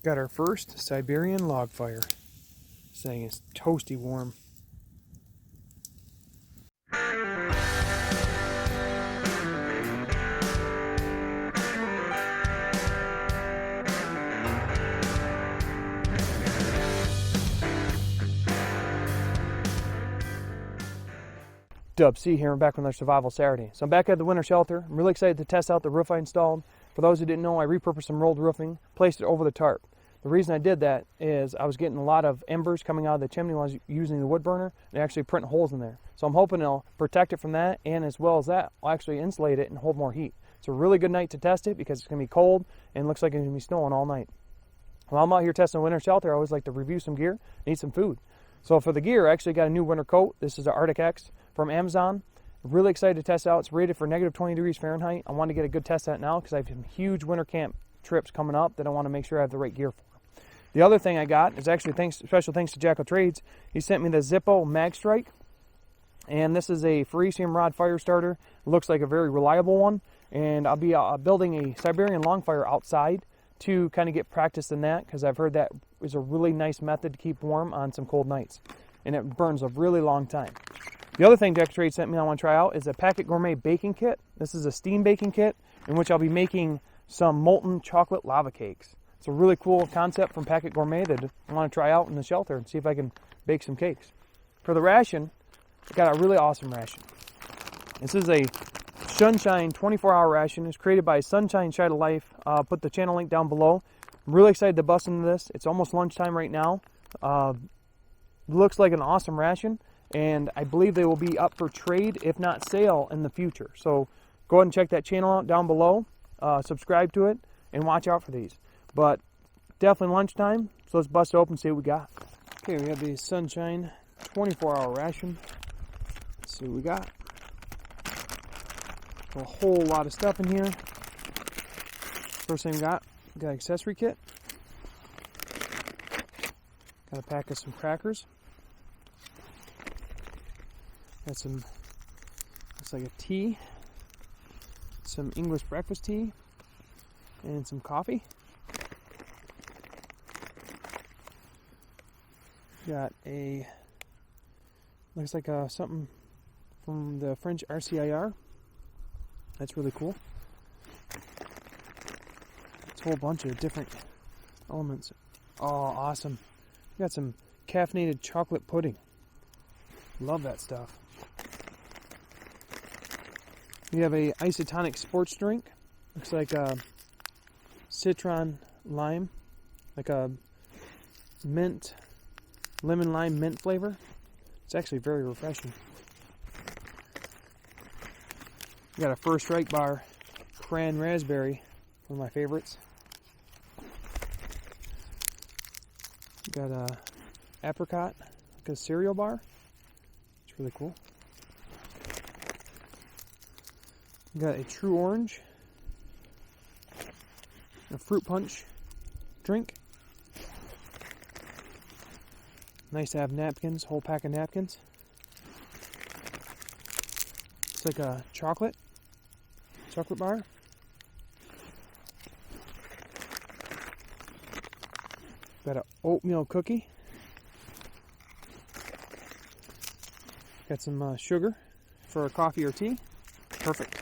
Got our first Siberian log fire. This thing is toasty warm. Dub C here, I'm back with another Survival Saturday. So I'm back at the winter shelter. I'm really excited to test out the roof I installed. For those who didn't know, I repurposed some rolled roofing, placed it over the tarp. The reason I did that is I was getting a lot of embers coming out of the chimney while I was using the wood burner, and actually printing holes in there. So I'm hoping it'll protect it from that, and as well as that, I'll actually insulate it and hold more heat. It's a really good night to test it because it's going to be cold and looks like it's going to be snowing all night. While I'm out here testing a winter shelter, I always like to review some gear and eat some food. So for the gear, I actually got a new winter coat. This is the Arctic X from Amazon. Really excited to test it out. It's rated for negative 20 degrees Fahrenheit. I want to get a good test at it now because I have some huge winter camp trips coming up that I want to make sure I have the right gear for. The other thing I got is actually special thanks to JackOfTrades. He sent me the Zippo Mag Strike, and this is a Ration rod fire starter. It looks like a very reliable one, and I'll be building a Siberian long fire outside to kind of get practice in that because I've heard that is a really nice method to keep warm on some cold nights, and it burns a really long time. The other thing JackOfTrades sent me I want to try out is a Packet Gourmet baking kit. This is a steam baking kit in which I'll be making some molten chocolate lava cakes. It's a really cool concept from Packet Gourmet that I want to try out in the shelter and see if I can bake some cakes. For the ration, I got a really awesome ration. This is a Sunshine 24-hour ration. It's created by Sunshine SideofLife. I'll put the channel link down below. I'm really excited to bust into this. It's almost lunchtime right now. Looks like an awesome ration, and I believe they will be up for trade, if not sale, in the future. So go ahead and check that channel out down below. Subscribe to it, and watch out for these. But definitely lunchtime, so let's bust it open and see what we got. Okay, we have the Sunshine 24-hour ration. Let's see what we got. A whole lot of stuff in here. First thing we got an accessory kit. Got a pack of some crackers. Got some, looks like a tea. Some English breakfast tea. And some coffee. Got a, looks like something from the French RCIR. That's really cool. It's a whole bunch of different elements. Oh, awesome. Got some caffeinated chocolate pudding. Love that stuff. We have a isotonic sports drink. Looks like a citron lime, like a mint, lemon lime mint flavor. It's actually very refreshing. We got a First Strike bar, cran raspberry, one of my favorites. We got a apricot, like a cereal bar. It's really cool. We got a True Orange, a fruit punch drink. Nice to have napkins, whole pack of napkins. It's like a chocolate bar. Got an oatmeal cookie. Got some sugar for a coffee or tea. Perfect.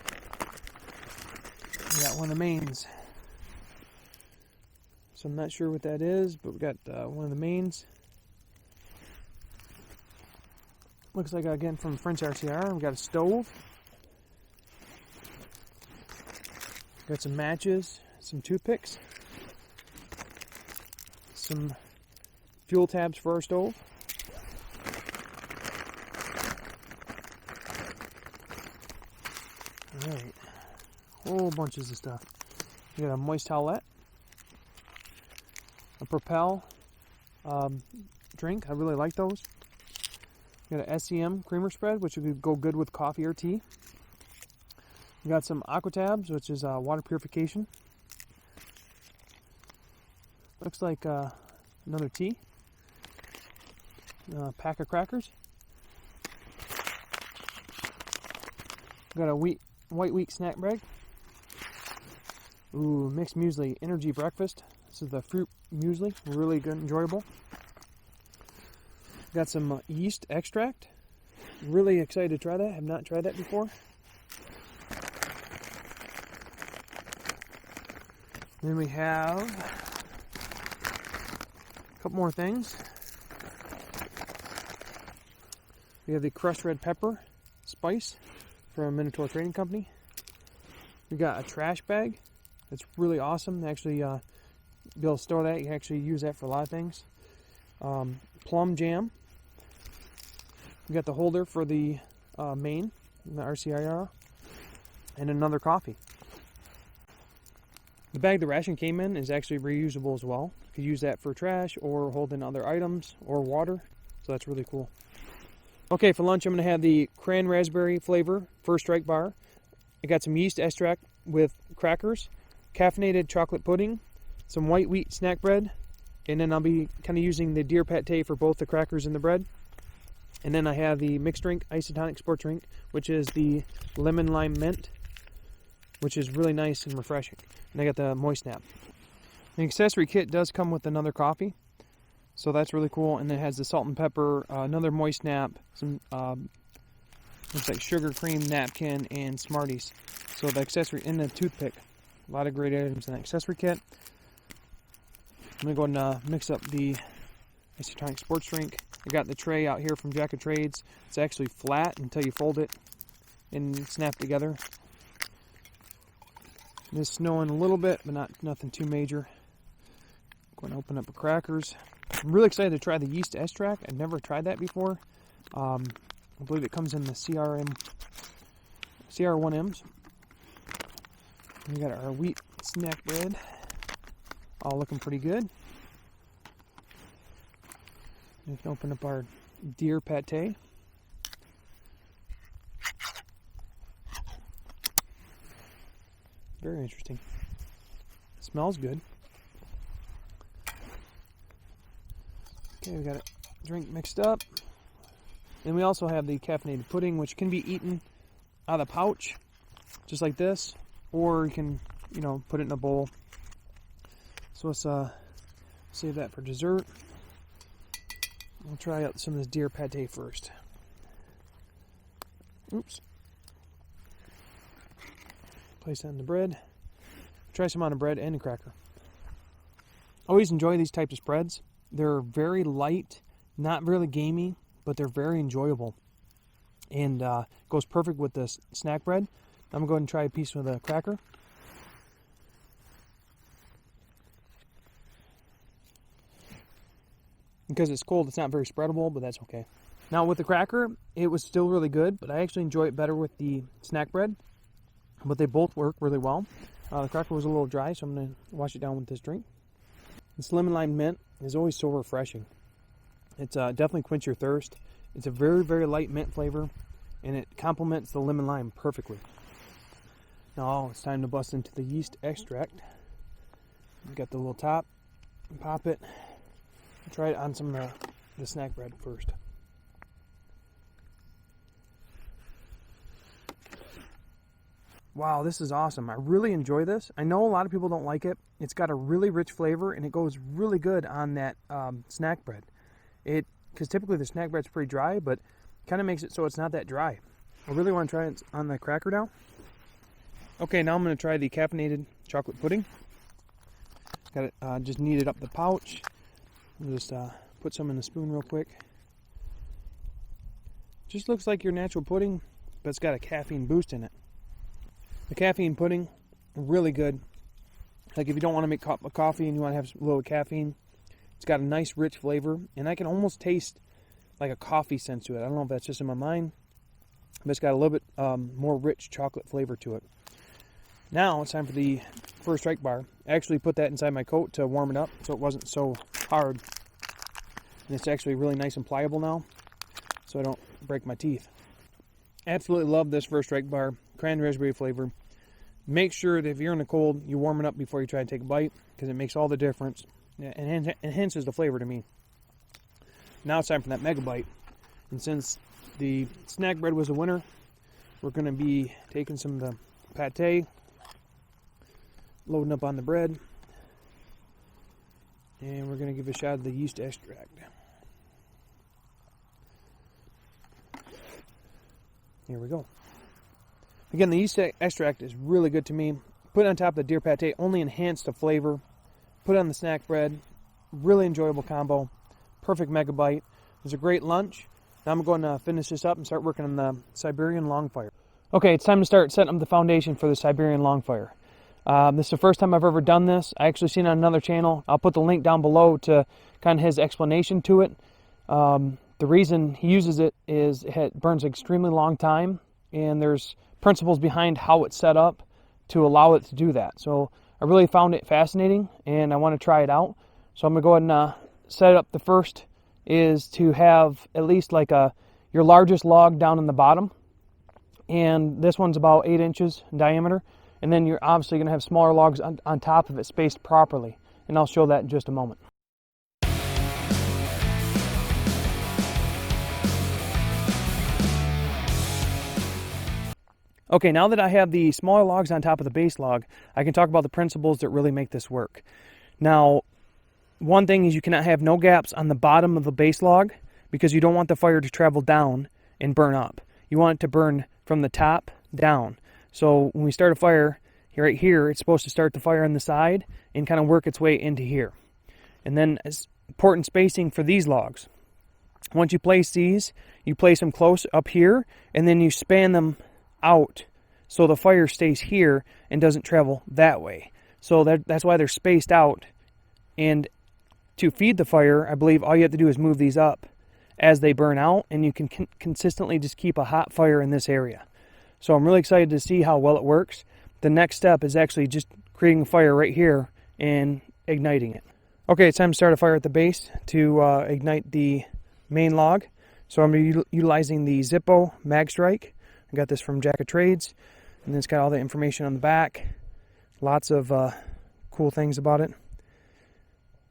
We got one of the mains. So I'm not sure what that is, but we got one of the mains. Looks like, again, from French RCR. We got a stove. Got some matches, some toothpicks, some fuel tabs for our stove. Alright, whole bunches of stuff. We got a moist towelette, a Propel drink. I really like those. We got an SEM creamer spread, which would go good with coffee or tea. We got some Aqua Tabs, which is water purification. Looks like another tea. Pack of crackers. We got a white wheat snack bag. Ooh, mixed muesli energy breakfast. This is the fruit muesli, really good, enjoyable. Got some yeast extract. Really excited to try that. Have not tried that before. Then we have a couple more things. We have the crushed red pepper spice from Minotaur Trading Company. We got a trash bag. It's really awesome. Actually, be able to store that. You can actually use that for a lot of things. Plum jam. We got the holder for the main, the RCIR, and another coffee. The bag the ration came in is actually reusable as well. You could use that for trash or holding other items or water. So that's really cool. Okay, for lunch I'm going to have the cran raspberry flavor First Strike bar. I got some yeast extract with crackers, caffeinated chocolate pudding, some white wheat snack bread, and then I'll be kind of using the deer pate for both the crackers and the bread. And then I have the mixed drink isotonic sports drink, which is the lemon lime mint, which is really nice and refreshing. And I got the moist snap. The accessory kit does come with another coffee, so that's really cool. And it has the salt and pepper, another moist snap, some looks like sugar cream napkin, and Smarties. So the accessory in the toothpick, a lot of great items in the accessory kit. I'm gonna go and mix up the isotonic sports drink. I got the tray out here from JackOfTrades. It's actually flat until you fold it and snap together. It's snowing a little bit, but nothing too major. Going to open up the crackers. I'm really excited to try the yeast extract. I've never tried that before. I believe it comes in the CR1Ms. We got our wheat snack bread. All looking pretty good. We can open up our deer pate. Very interesting. It smells good. Okay, we got a drink mixed up. Then we also have the caffeinated pudding, which can be eaten out of the pouch, just like this, or you can, put it in a bowl. So let's save that for dessert. We'll try out some of this deer pate first. Oops. Place that on the bread. Try some on the bread and a cracker. Always enjoy these types of spreads. They're very light, not really gamey, but they're very enjoyable. And goes perfect with this snack bread. I'm going to go ahead and try a piece with a cracker. Because it's cold, it's not very spreadable, but that's okay. Now with the cracker, it was still really good, but I actually enjoy it better with the snack bread. But they both work really well. The cracker was a little dry, so I'm going to wash it down with this drink. This lemon lime mint is always so refreshing. It's definitely quench your thirst. It's a very, very light mint flavor, and it complements the lemon lime perfectly. Now it's time to bust into the yeast extract. You got the little top, pop it. Try it on some of the snack bread first. Wow, this is awesome. I really enjoy this. I know a lot of people don't like it. It's got a really rich flavor, and it goes really good on that snack bread. Because typically the snack bread's pretty dry, but kind of makes it so it's not that dry. I really want to try it on the cracker now. Okay, now I'm going to try the caffeinated chocolate pudding. Got it just kneaded up the pouch. I'll just put some in the spoon real quick. Just looks like your natural pudding, but it's got a caffeine boost in it. The caffeine pudding, really good. Like if you don't want to make a coffee and you want to have a little caffeine, it's got a nice rich flavor, and I can almost taste like a coffee sense to it. I don't know if that's just in my mind, but it's got a little bit more rich chocolate flavor to it. Now it's time for the First Strike bar. I actually put that inside my coat to warm it up so it wasn't so hard. And it's actually really nice and pliable now, so I don't break my teeth. Absolutely love this First Strike bar, cran raspberry flavor. Make sure that if you're in the cold, you warm it up before you try to take a bite, because it makes all the difference. It enhances the flavor to me. Now it's time for that mega bite. And since the snack bread was a winner, we're going to be taking some of the pate, loading up on the bread. And we're going to give a shot of the yeast extract. Here we go. Again, the yeast extract is really good to me. Put it on top of the deer pate, only enhanced the flavor. Put it on the snack bread. Really enjoyable combo. Perfect megabyte. It's a great lunch. Now I'm going to finish this up and start working on the Siberian long fire. Okay, it's time to start setting up the foundation for the Siberian long fire. This is the first time I've ever done this. I actually seen it on another channel. I'll put the link down below to kind of his explanation to it. The reason he uses it is it burns an extremely long time, and there's principles behind how it's set up to allow it to do that. So I really found it fascinating, and I want to try it out. So I'm going to go ahead and set it up. The first is to have at least like your largest log down in the bottom, and this one's about 8 inches in diameter, and then you're obviously going to have smaller logs on top of it spaced properly, and I'll show that in just a moment. Okay, now that I have the smaller logs on top of the base log, I can talk about the principles that really make this work. Now, one thing is you cannot have no gaps on the bottom of the base log because you don't want the fire to travel down and burn up. You want it to burn from the top down. So when we start a fire right here, it's supposed to start the fire on the side and kind of work its way into here. And then important spacing for these logs. Once you place these, you place them close up here, and then you span them out so the fire stays here and doesn't travel that way. So that's why they're spaced out. And to feed the fire, I believe all you have to do is move these up as they burn out, and you can consistently just keep a hot fire in this area. So I'm really excited to see how well it works. The next step is actually just creating a fire right here and igniting it. Okay, it's time to start a fire at the base to ignite the main log. So I'm utilizing the Zippo Mag Strike. I got this from JackOfTrades, and it's got all the information on the back. Lots of cool things about it.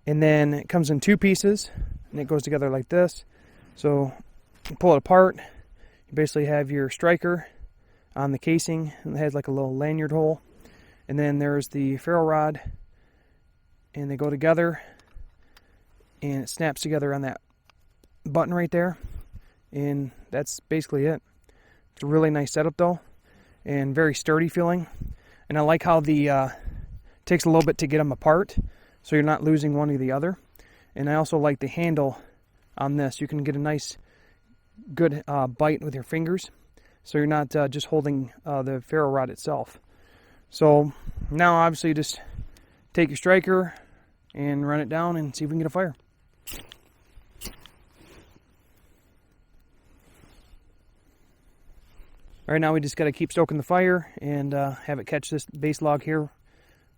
And then it comes in 2 pieces, and it goes together like this. So you pull it apart. You basically have your striker on the casing, and it has like a little lanyard hole. And then there's the ferro rod, and they go together, and it snaps together on that button right there. And that's basically it. It's a really nice setup though, and very sturdy feeling. And I like how the takes a little bit to get them apart, so you're not losing one or the other. And I also like the handle on this. You can get a nice, good bite with your fingers, so you're not just holding the ferro rod itself. So now obviously just take your striker and run it down and see if we can get a fire. All right, now we just got to keep stoking the fire and have it catch this base log here.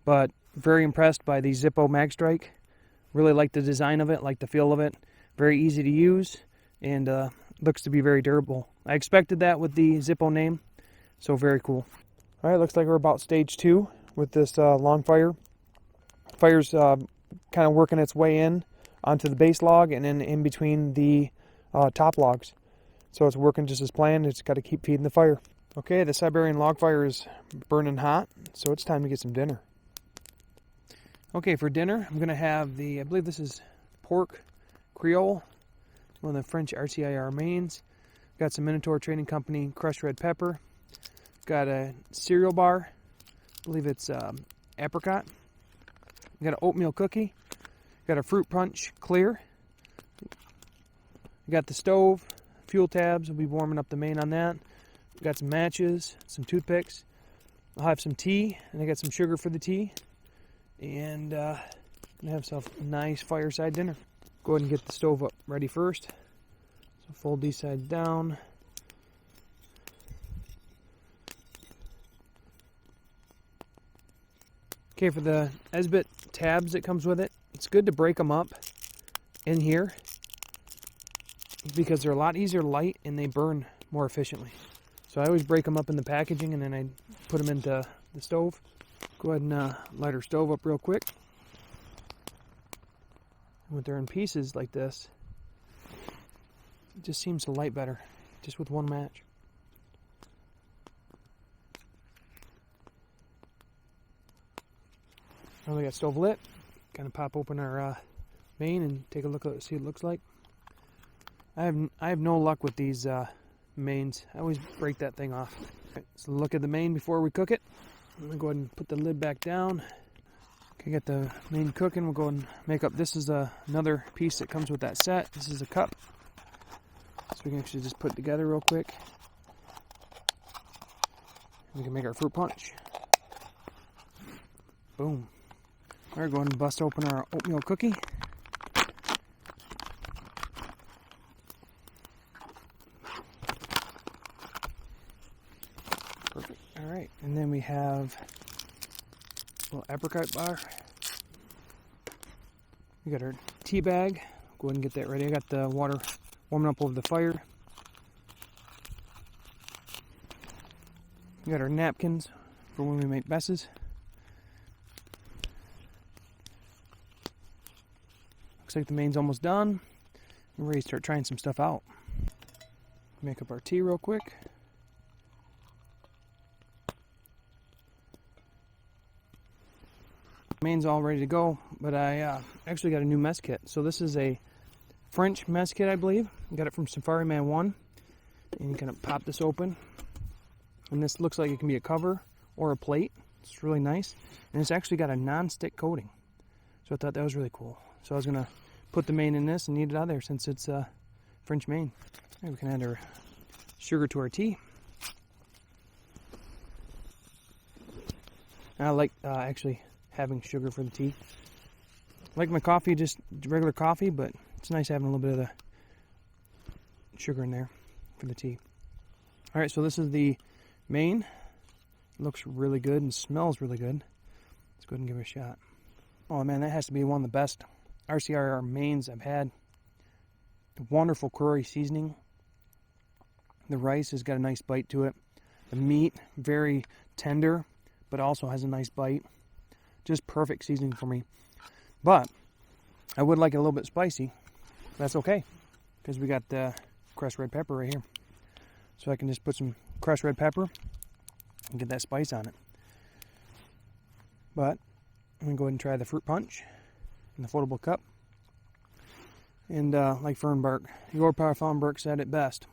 But very impressed by the Zippo Mag Strike. Really like the design of it, like the feel of it. Very easy to use, and looks to be very durable. I expected that with the Zippo name, so very cool. All right, looks like we're about stage 2 with this long fire. Fire's kind of working its way in onto the base log and then in between the top logs. So it's working just as planned. It's got to keep feeding the fire. Okay, the Siberian log fire is burning hot, so it's time to get some dinner. Okay, for dinner, I'm going to have I believe this is pork Creole, one of the French RCIR mains. Got some Minotaur Trading Company crushed red pepper. Got a cereal bar. I believe it's apricot. Got an oatmeal cookie. Got a fruit punch clear. Got the stove. Fuel tabs, we'll be warming up the main on that. Got some matches, some toothpicks. I'll have some tea, and I got some sugar for the tea. And gonna have myself a nice fireside dinner. Go ahead and get the stove up ready first. So fold these sides down. Okay, for the Esbit tabs that comes with it, it's good to break them up in here, because they're a lot easier to light and they burn more efficiently. So I always break them up in the packaging and then I put them into the stove. Go ahead and light our stove up real quick. When they're in pieces like this, it just seems to light better, just with one match. Now we got stove lit. Kind of pop open our main and take a look at it, see what it looks like. I have no luck with these mains. I always break that thing off. Right, so look at the main before we cook it. I'm gonna go ahead and put the lid back down. Okay, get the main cooking. We'll go ahead and make up. This is another piece that comes with that set. This is a cup, so we can actually just put it together real quick. We can make our fruit punch. Boom. All right, go ahead and bust open our oatmeal cookie. Perfect. All right, and then we have a little apricot bar. We got our tea bag. Go ahead and get that ready. I got the water warming up over the fire. We got our napkins for when we make messes. Looks like the main's almost done. We're ready to start trying some stuff out. Make up our tea real quick. Main's all ready to go, but I actually got a new mess kit. So this is a French mess kit, I believe. I got it from Safari Man 1. And you kind of pop this open. And this looks like it can be a cover or a plate. It's really nice. And it's actually got a non-stick coating. So I thought that was really cool. So I was going to put the main in this and knead it out of there since it's French main. We can add our sugar to our tea. And I like actually having sugar for the tea. I like my coffee, just regular coffee, but it's nice having a little bit of the sugar in there for the tea. All right, so this is the main. It looks really good and smells really good. Let's go ahead and give it a shot. Oh man, that has to be one of the best RCR mains I've had. Wonderful curry seasoning. The rice has got a nice bite to it. The meat, very tender, but also has a nice bite. Just perfect seasoning for me. But I would like it a little bit spicy. That's okay, because we got the crushed red pepper right here. So I can just put some crushed red pepper and get that spice on it. But I'm going to go ahead and try the fruit punch in the foldable cup. And like Fernberg, Eeyore Fernberg said it best.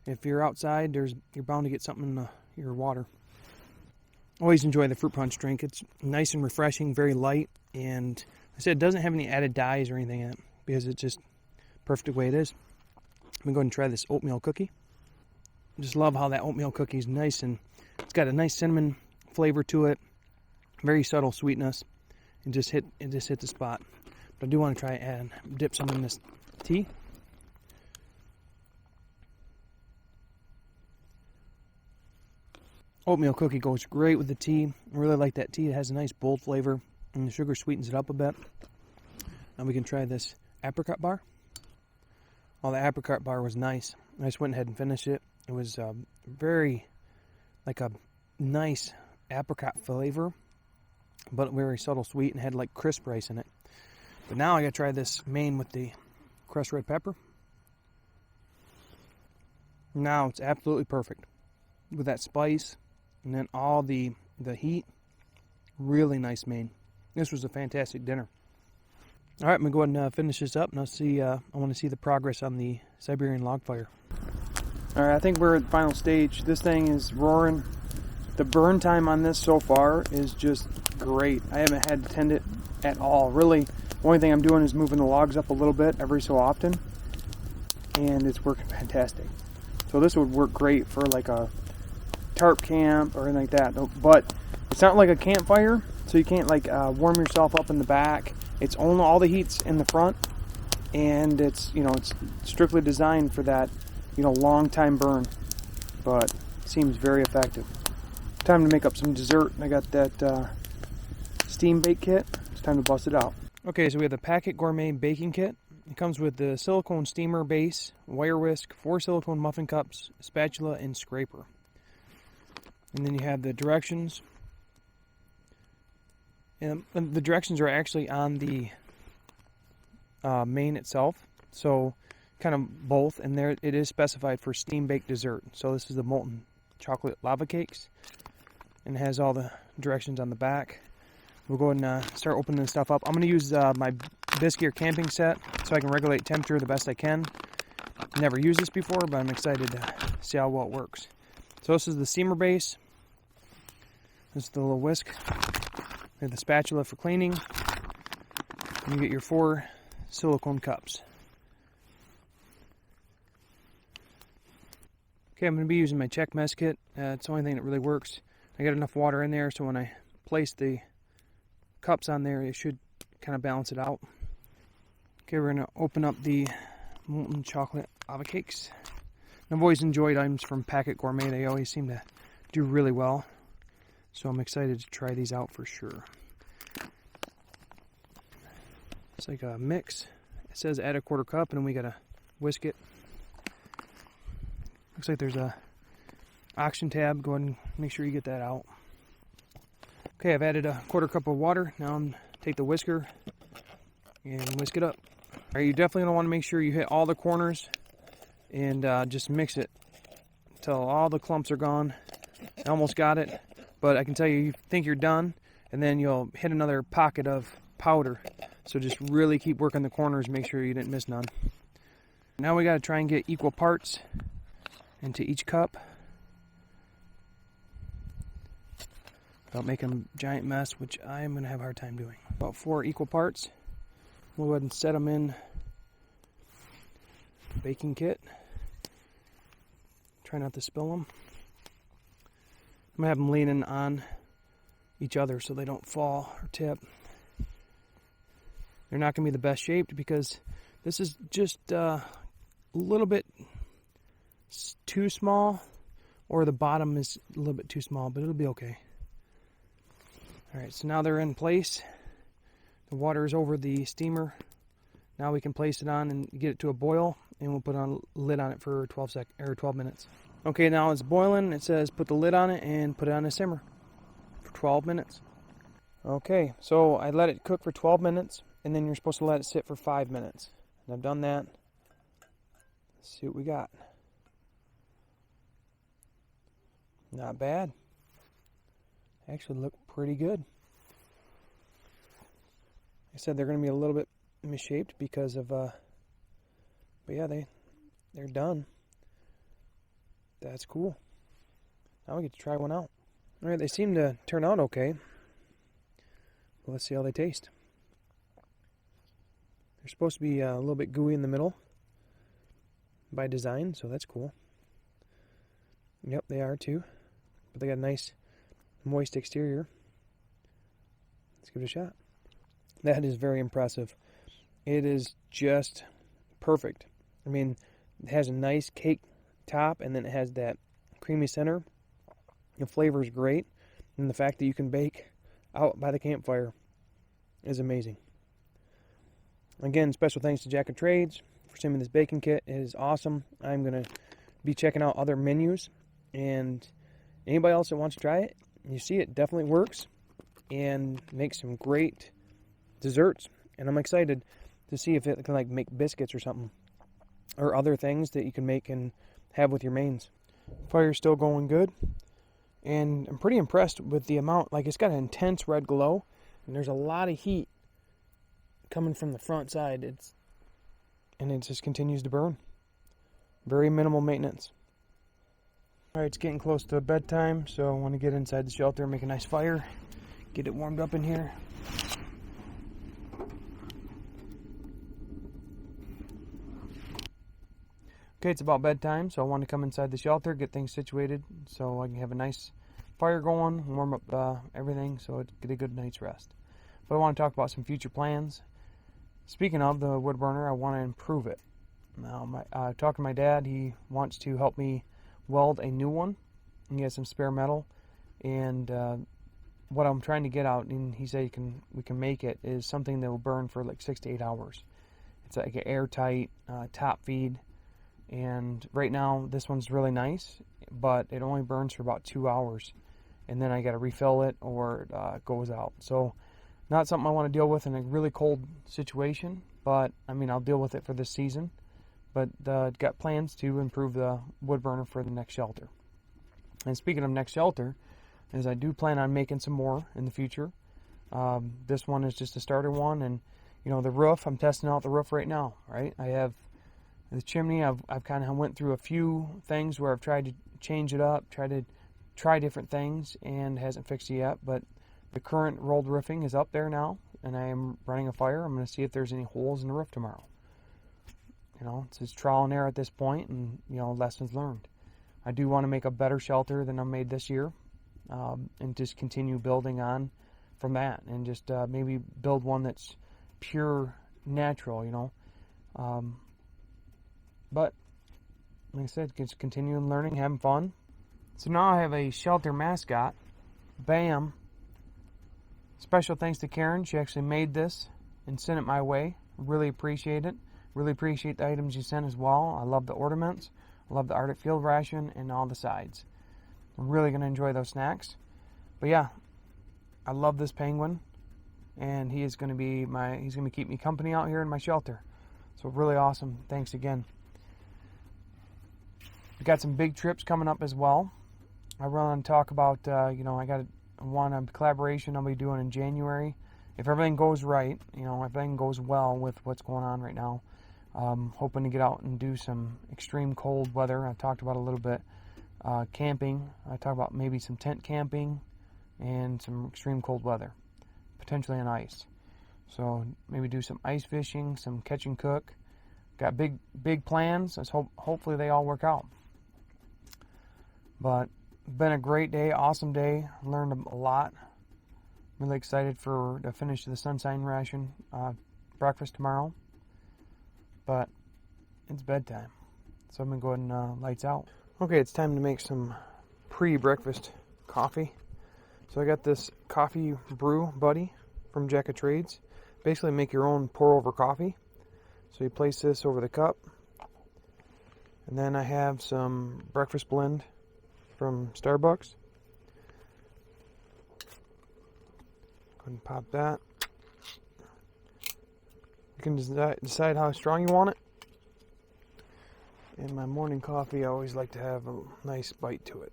If you're outside, you're bound to get something in your water. Always enjoy the fruit punch drink. It's nice and refreshing, very light, and like I said, it doesn't have any added dyes or anything in it because it's just perfect the way it is. I'm going to go ahead and try this oatmeal cookie. I just love how that oatmeal cookie is nice, and it's got a nice cinnamon flavor to it, very subtle sweetness, and just hit the spot. But I do want to try and dip some in this tea. Oatmeal cookie goes great with the tea. I really like that tea. It has a nice bold flavor, and the sugar sweetens it up a bit. Now we can try this apricot bar. Oh, the apricot bar was nice. I just went ahead and finished it. It was very, like a nice apricot flavor, but very subtle sweet and had like crisp rice in it. But now I gotta try this main with the crushed red pepper. Now it's absolutely perfect with that spice. And then all the heat, really nice main. This was a fantastic dinner. All right, I'm gonna go ahead and finish this up, and I want to see the progress on the Siberian log fire. All right, I think we're at the final stage. This thing is roaring. The burn time on this so far is just great. I haven't had to tend it at all. Really, the only thing I'm doing is moving the logs up a little bit every so often, and it's working fantastic. So this would work great for like a tarp camp or anything like that, but it's not like a campfire, so you can't like warm yourself up in the back. It's only all the heat's in the front, and it's it's strictly designed for that long time burn, but it seems very effective. Time to make up some dessert. I got that steam bake kit. It's time to bust it out. Okay, so we have the Packet Gourmet baking kit. It comes with the silicone steamer base, wire whisk, 4 silicone muffin cups, spatula, and scraper. And then you have the directions. And the directions are actually on the main itself. So kind of both. And there it is specified for steam baked dessert. So this is the molten chocolate lava cakes. And it has all the directions on the back. We'll go ahead and start opening this stuff up. I'm going to use my biscuit or camping set so I can regulate temperature the best I can. Never used this before, but I'm excited to see how well it works. So this is the steamer base. This is the little whisk. We have the spatula for cleaning. And you get your 4 silicone cups. Okay, I'm going to be using my check mess kit. It's the only thing that really works. I got enough water in there so when I place the cups on there, it should kind of balance it out. Okay, we're going to open up the molten chocolate lava cakes. And I've always enjoyed items from Packet Gourmet. They always seem to do really well. So I'm excited to try these out for sure. It's like a mix. It says add a 1/4 cup and then we gotta whisk it. Looks like there's a oxygen tab. Go ahead and make sure you get that out. Okay, I've added a 1/4 cup of water. Now I'm take the whisker and whisk it up. All right, you definitely gonna want to make sure you hit all the corners and just mix it until all the clumps are gone. I almost got it, but I can tell you think you're done, and then you'll hit another pocket of powder. So just really keep working the corners, make sure you didn't miss none. Now we got to try and get equal parts into each cup without making a giant mess, which I am going to have a hard time doing. About 4 equal parts. We'll go ahead and set them in the baking kit. Try not to spill them. I'm going to have them leaning on each other so they don't fall or tip. They're not going to be the best shaped because this is just a little bit too small, or the bottom is a little bit too small, but it'll be okay. Alright, so now they're in place. The water is over the steamer. Now we can place it on and get it to a boil, and we'll put on a lid on it for 12 minutes. Okay, now it's boiling. It says put the lid on it and put it on a simmer for 12 minutes. Okay, so I let it cook for 12 minutes, and then you're supposed to let it sit for 5 minutes. And I've done that. Let's see what we got. Not bad. Actually look pretty good. Like I said, they're going to be a little bit misshaped because of, but yeah, they're done. That's cool. Now we get to try one out. Alright, they seem to turn out okay. Well, let's see how they taste. They're supposed to be a little bit gooey in the middle by design, so that's cool. Yep, they are too. But they got a nice moist exterior. Let's give it a shot. That is very impressive. It is just perfect. I mean, it has a nice cake top, and then it has that creamy center. The flavor is great, and the fact that you can bake out by the campfire is amazing. Again, special thanks to JackOfTrades for sending me this baking kit. It is awesome. I'm going to be checking out other menus, and anybody else that wants to try it, you see it definitely works and makes some great desserts. And I'm excited to see if it can like make biscuits or something, or other things that you can make and have with your mains. Fire's still going good, and I'm pretty impressed with the amount. Like, it's got an intense red glow, and there's a lot of heat coming from the front side. And it just continues to burn. Very minimal maintenance. Alright, it's getting close to bedtime, so I want to get inside the shelter and make a nice fire, get it warmed up in here. Okay, it's about bedtime, so I want to come inside the shelter, get things situated so I can have a nice fire going, warm up everything so I get a good night's rest. But I want to talk about some future plans. Speaking of the wood burner, I want to improve it. Now, talking to my dad, he wants to help me weld a new one. He has some spare metal, and what I'm trying to get out, and he said we can make it, is something that will burn for like 6 to 8 hours. It's like an airtight top feed, and right now this one's really nice, but it only burns for about 2 hours, and then I got to refill it or it goes out. So not something I want to deal with in a really cold situation, but I mean, I'll deal with it for this season. But got plans to improve the wood burner for the next shelter. And speaking of next shelter, is I do plan on making some more in the future. This one is just a starter one, and You know, the roof, I'm testing out the roof right now, right? I have the chimney, I've kind of went through a few things where I've tried to change it up, try different things, and hasn't fixed it yet, but the current rolled roofing is up there now, and I am running a fire. I'm going to see if there's any holes in the roof tomorrow. You know, it's just trial and error at this point, and, you know, lessons learned. I do want to make a better shelter than I made this year, and just continue building on from that, and just maybe build one that's pure natural, you know. But like I said, just continuing learning, having fun. So now I have a shelter mascot, Bam. Special thanks to Karen. She actually made this and sent it my way. Really appreciate it. Really appreciate the items you sent as well. I love the ornaments. I love the Arctic Field ration and all the sides. I'm really going to enjoy those snacks. But yeah, I love this penguin, and he is going to be he's going to keep me company out here in my shelter. So really awesome. Thanks again. We got some big trips coming up as well. I want to talk about, you know, I got one collaboration I'll be doing in January. If everything goes right, you know, if everything goes well with what's going on right now, hoping to get out and do some extreme cold weather. I talked about a little bit camping. I talked about maybe some tent camping and some extreme cold weather, potentially on ice. So maybe do some ice fishing, some catch and cook. Got big plans. Let's hopefully they all work out. But been a great day, awesome day. Learned a lot. Really excited to finish the Sunshine Ration breakfast tomorrow. But it's bedtime, so I'm going to go ahead and lights out. Okay, it's time to make some pre-breakfast coffee. So I got this coffee brew buddy from JackOfTrades. Basically make your own pour-over coffee. So you place this over the cup. And then I have some breakfast blend from Starbucks. Go ahead and pop that. You can decide how strong you want it. In my morning coffee, I always like to have a nice bite to it.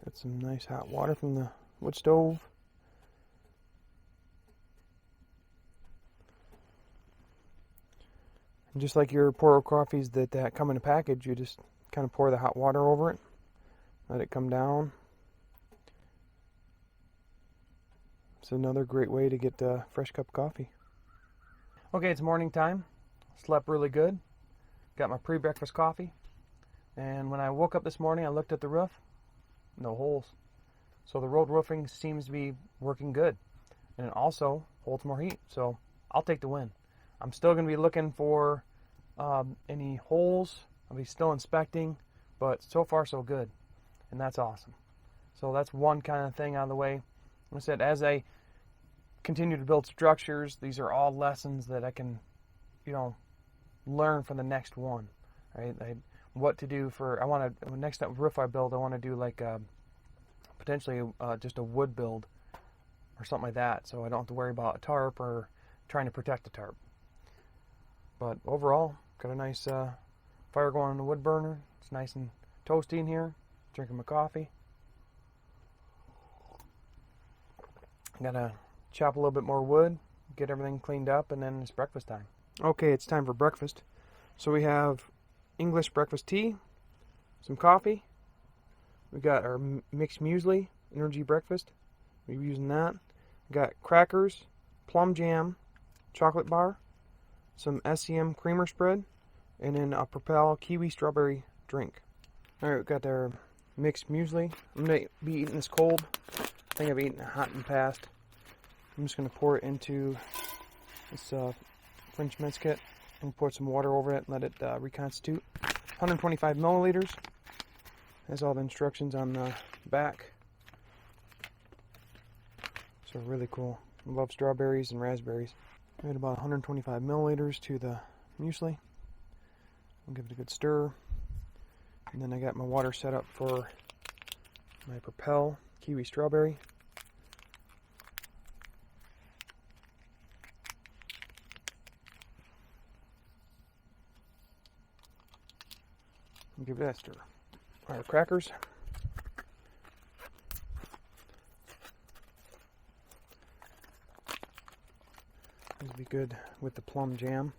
Got some nice hot water from the wood stove. And just like your pour-over coffees that come in a package, you just kind of pour the hot water over it. Let it come down. It's another great way to get a fresh cup of coffee. Okay, it's morning time. Slept really good. Got my pre-breakfast coffee. And when I woke up this morning, I looked at the roof. No holes. So the rolled roofing seems to be working good. And it also holds more heat. So I'll take the win. I'm still going to be looking for any holes. I'll be still inspecting. But so far, so good. And that's awesome. So that's one kind of thing out of the way. Like I said, as I continue to build structures, these are all lessons that I can, you know, learn for the next one, right? What to do for, next roof I build, I want to do like potentially just a wood build or something like that, so I don't have to worry about a tarp or trying to protect the tarp. But overall, got a nice fire going on the wood burner. It's nice and toasty in here. Drinking my coffee. Gotta chop a little bit more wood, get everything cleaned up, and then it's breakfast time. Okay, it's time for breakfast. So we have English breakfast tea, some coffee. We got our mixed muesli, energy breakfast. We're using that. We got crackers, plum jam, chocolate bar, some SEM creamer spread, and then a Propel kiwi strawberry drink. All right, we got our mixed muesli. I'm gonna be eating this cold. I think I've eaten it hot in the past. I'm just going to pour it into this French mince kit and pour some water over it and let it reconstitute. 125 milliliters. Has all the instructions on the back. So really cool. I love strawberries and raspberries. Add about 125 milliliters to the muesli. I'll give it a good stir. And then I got my water set up for my Propel kiwi strawberry. Give that a stir. Our crackers. good with the plum jam.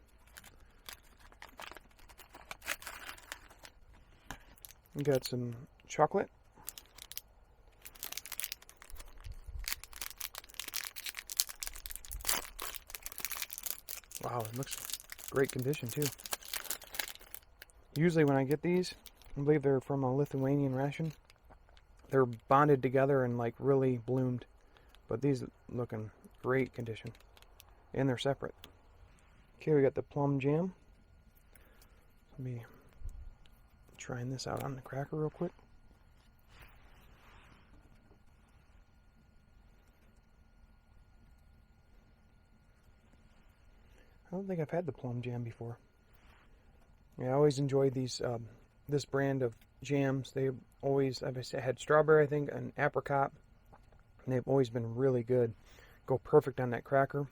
We got some chocolate. Wow, it looks great condition too. Usually when I get these, I believe they're from a Lithuanian ration. They're bonded together and like really bloomed. But these look in great condition. And they're separate. Okay, we got the plum jam. Let me trying this out on the cracker real quick. I don't think I've had the plum jam before. Yeah, I always enjoyed these this brand of jams. They always, I've had strawberry, I think, and apricot, and they've always been really good. Go perfect on that cracker.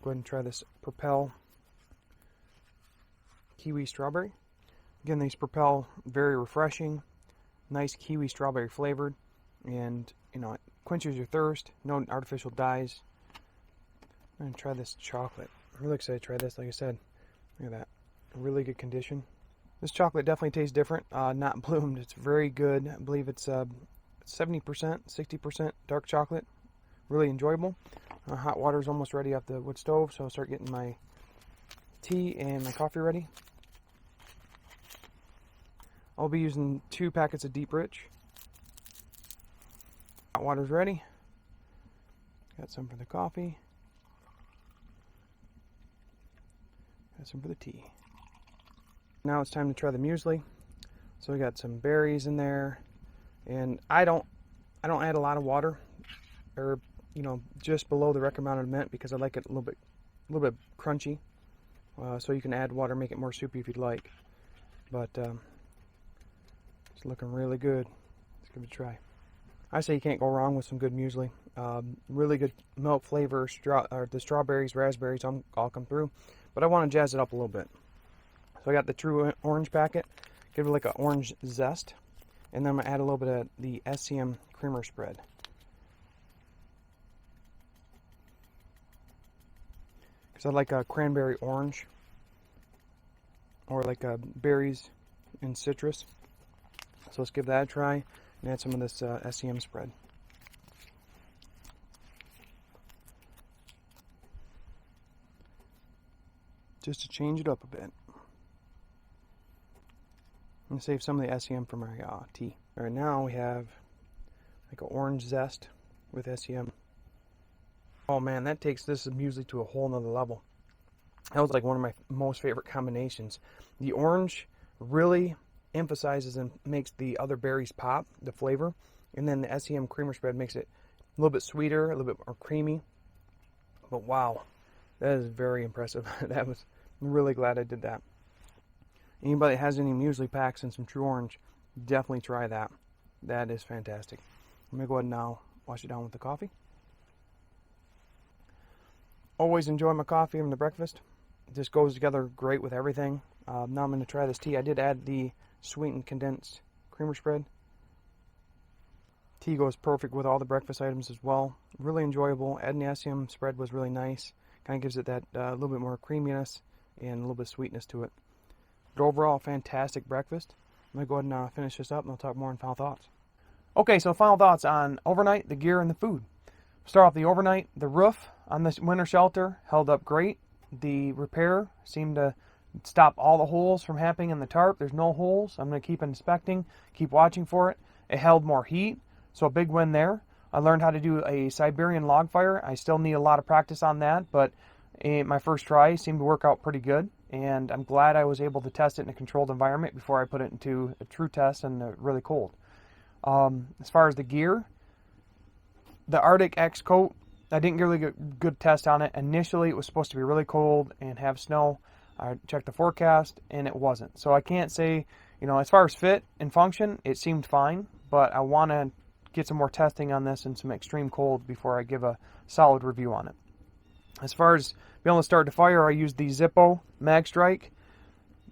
Go ahead and try this Propel kiwi strawberry. Again, these Propel, very refreshing, nice kiwi strawberry flavored, and you know, it quenches your thirst. No artificial dyes. I'm gonna try this chocolate. I'm really excited to try this. Like I said, look at that, really good condition. This chocolate definitely tastes different. Not bloomed. It's very good. I believe it's 70%, 60% dark chocolate. Really enjoyable. Hot water is almost ready off the wood stove, so I'll start getting my tea and my coffee ready. I'll be using 2 packets of Deep Rich. Hot water's ready. Got some for the coffee. Got some for the tea. Now it's time to try the muesli. So we got some berries in there, and I don't add a lot of water, or you know, just below the recommended amount, because I like it a little bit crunchy. So you can add water, make it more soupy if you'd like. But it's looking really good. Let's give it a try. I say you can't go wrong with some good muesli. Really good milk flavor. The strawberries, raspberries all come through. But I want to jazz it up a little bit. So I got the true orange packet. Give it like an orange zest. And then I'm going to add a little bit of the SCM creamer spread. Because I like a cranberry orange. Or like berries and citrus. So let's give that a try and add some of this SCM spread. Just to change it up a bit. I'm going to save some of the SCM for my tea. Alright, now we have like an orange zest with SCM. Oh man, that takes this muesli to a whole nother level. That was like one of my most favorite combinations. The orange really emphasizes and makes the other berries pop, the flavor. And then the SCM creamer spread makes it a little bit sweeter, a little bit more creamy. But wow, that is very impressive. I'm really glad I did that. Anybody that has any muesli packs and some true orange, definitely try that. That is fantastic. Let me go ahead and now wash it down with the coffee. Always enjoy my coffee and the breakfast. It just goes together great with everything. Now I'm going to try this tea. I did add the sweetened condensed creamer spread. Tea goes perfect with all the breakfast items as well. Really enjoyable. Adding the SCM spread was really nice. Kind of gives it that little bit more creaminess and a little bit of sweetness to it. But overall, fantastic breakfast. I'm going to go ahead and finish this up and I'll talk more on final thoughts. Okay, so final thoughts on overnight, the gear, and the food. Start off the overnight. The roof on this winter shelter held up great. The repair seemed to stop all the holes from happening in the tarp. There's no holes. I'm going to keep inspecting, keep watching for it. It held more heat, so a big win there. I learned how to do a Siberian log fire. I still need a lot of practice on that, but my first try seemed to work out pretty good, and I'm glad I was able to test it in a controlled environment before I put it into a true test and really cold. As far as the gear, the Arctic X coat, I didn't really get a good test on it. Initially, it was supposed to be really cold and have snow. I checked the forecast, and it wasn't. So I can't say, you know, as far as fit and function, it seemed fine, but I want to get some more testing on this and some extreme cold before I give a solid review on it. As far as being able to start the fire, I used the Zippo Mag Strike.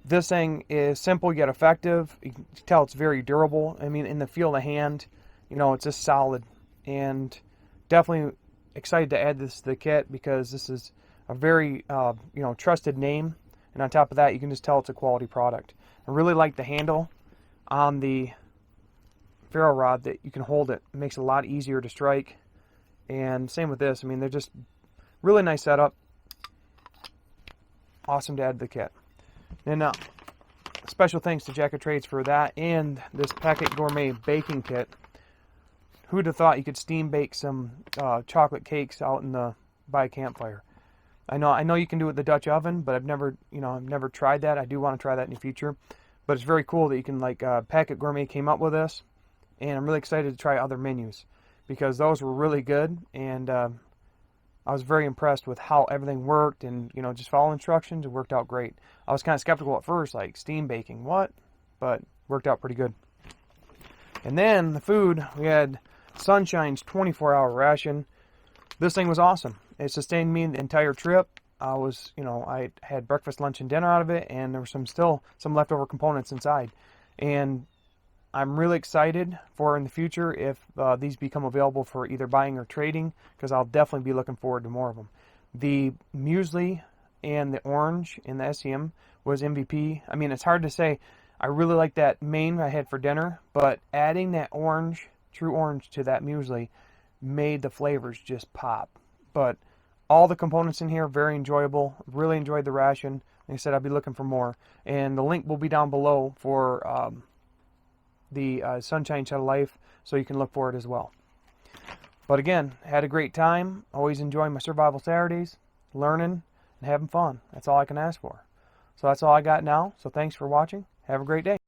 This thing is simple yet effective. You can tell it's very durable. I mean, in the feel of the hand, you know, it's just solid. And definitely excited to add this to the kit because this is a very trusted name, and on top of that, you can just tell it's a quality product. I really like the handle on the ferro rod that you can hold it. It makes it a lot easier to strike, and same with this. I mean, they're just really nice setup. Awesome to add to the kit. And special thanks to JackOfTrades for that and this Packet Gourmet baking kit. Who'd have thought you could steam bake some chocolate cakes out by a campfire? I know you can do it in the Dutch oven, but I've never tried that. I do want to try that in the future. But it's very cool that you can, Packet Gourmet came up with this, and I'm really excited to try other menus because those were really good, and I was very impressed with how everything worked, and just follow instructions. It worked out great. I was kind of skeptical at first, like steam baking, what? But worked out pretty good. And then the food, we had Sunshine's 24-hour ration. This thing was awesome. It sustained me the entire trip. I had breakfast, lunch, and dinner out of it, and there were still some leftover components inside. And I'm really excited for in the future if these become available for either buying or trading, because I'll definitely be looking forward to more of them. The muesli and the orange in the SEM was MVP. I mean, it's hard to say. I really like that main I had for dinner, but adding that orange, true orange, to that muesli made the flavors just pop. But all the components in here, very enjoyable. Really enjoyed the ration. Like I said, I'll be looking for more. And the link will be down below for the Sunshine SideofLife, so you can look for it as well. But again, had a great time. Always enjoying my survival Saturdays, learning and having fun. That's all I can ask for. So that's all I got now. So thanks for watching. Have a great day.